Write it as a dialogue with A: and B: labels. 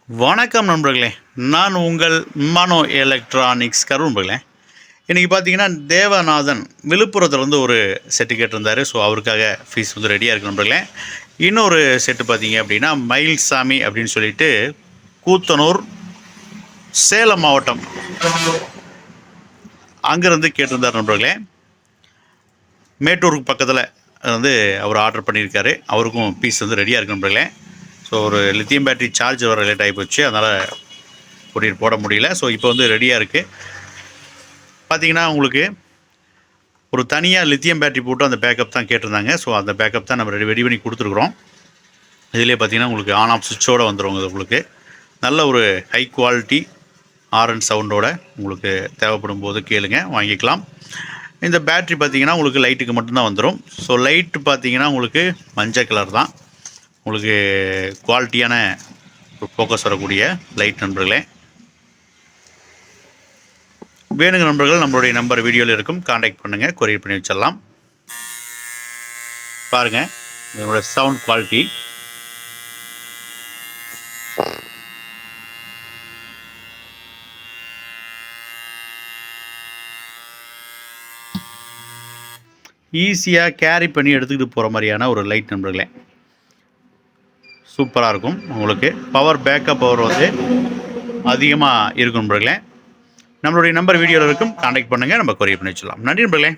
A: வணக்கம் நண்பர்களே, நான் உங்கள் மனோ எலக்ட்ரானிக்ஸ் கரூர் நண்பர்களே. இன்றைக்கி பார்த்தீங்கன்னா தேவநாதன் விழுப்புரத்துலேருந்து ஒரு செட்டு கேட்டிருந்தார். ஸோ அவருக்காக ஃபீஸ் வந்து ரெடியாக இருக்குது நண்பர்களே. இன்னொரு செட்டு பார்த்தீங்க அப்படின்னா மயில்சாமி அப்படின்னு சொல்லிட்டு கூத்தனூர் சேலம் மாவட்டம் அங்கேருந்து கேட்டிருந்தார் நண்பர்களே. மேட்டூருக்கு பக்கத்தில் வந்து அவர் ஆர்டர் பண்ணியிருக்காரு. அவருக்கும் பீஸ் வந்து ரெடியாக இருக்குது நண்பர்களே. ஸோ ஒரு லித்தியம் பேட்டரி சார்ஜ் வர லேட் ஆகி போச்சு, அதனால் கொரியர் போட முடியல. ஸோ இப்போ வந்து ரெடியாக இருக்குது. பார்த்திங்கன்னா உங்களுக்கு ஒரு தனியாக லித்தியம் பேட்டரி போட்டு அந்த பேக்கப் தான் கேட்டிருந்தாங்க. ஸோ அந்த பேக்கப் தான் நம்ம ரெடி பண்ணி கொடுத்துருக்குறோம். இதிலே பார்த்திங்கன்னா உங்களுக்கு ஆன் ஆஃப் சுவிட்சோடு வந்துடும். உங்களுக்கு நல்ல ஒரு ஹை குவாலிட்டி ஆர்என் சவுண்டோட உங்களுக்கு தேவைப்படும் போது கேளுங்க, வாங்கிக்கலாம். இந்த பேட்ரி பார்த்திங்கன்னா உங்களுக்கு லைட்டுக்கு மட்டும்தான் வந்துடும். ஸோ லைட்டு பார்த்திங்கன்னா உங்களுக்கு மஞ்சள் கலர் தான். உங்களுக்கு குவாலிட்டியான ஃபோக்கஸ் வரக்கூடிய லைட் நண்பர்களே. வேணுங்க நண்பர்கள், நம்மளுடைய நம்பர் வீடியோவில் இருக்கும், கான்டாக்ட் பண்ணுங்கள், கொரியர் பண்ணி வச்சிடலாம். பாருங்கள் இதனோட சவுண்ட் குவாலிட்டி. ஈஸியாக கேரி பண்ணி எடுத்துக்கிட்டு போகிற மாதிரியான ஒரு லைட் நண்பர்களே. சூப்பராக இருக்கும். உங்களுக்கு பவர் பேக்கப் பவர் வந்து அதிகமாக இருக்கும் நண்பர்களே. நம்மளுடைய நம்பர் வீடியோவில் இருக்கும், கான்டாக்ட் பண்ணுங்கள், நம்ம கொரியர் பண்ணி வச்சிடலாம். நன்றி நண்பர்களே.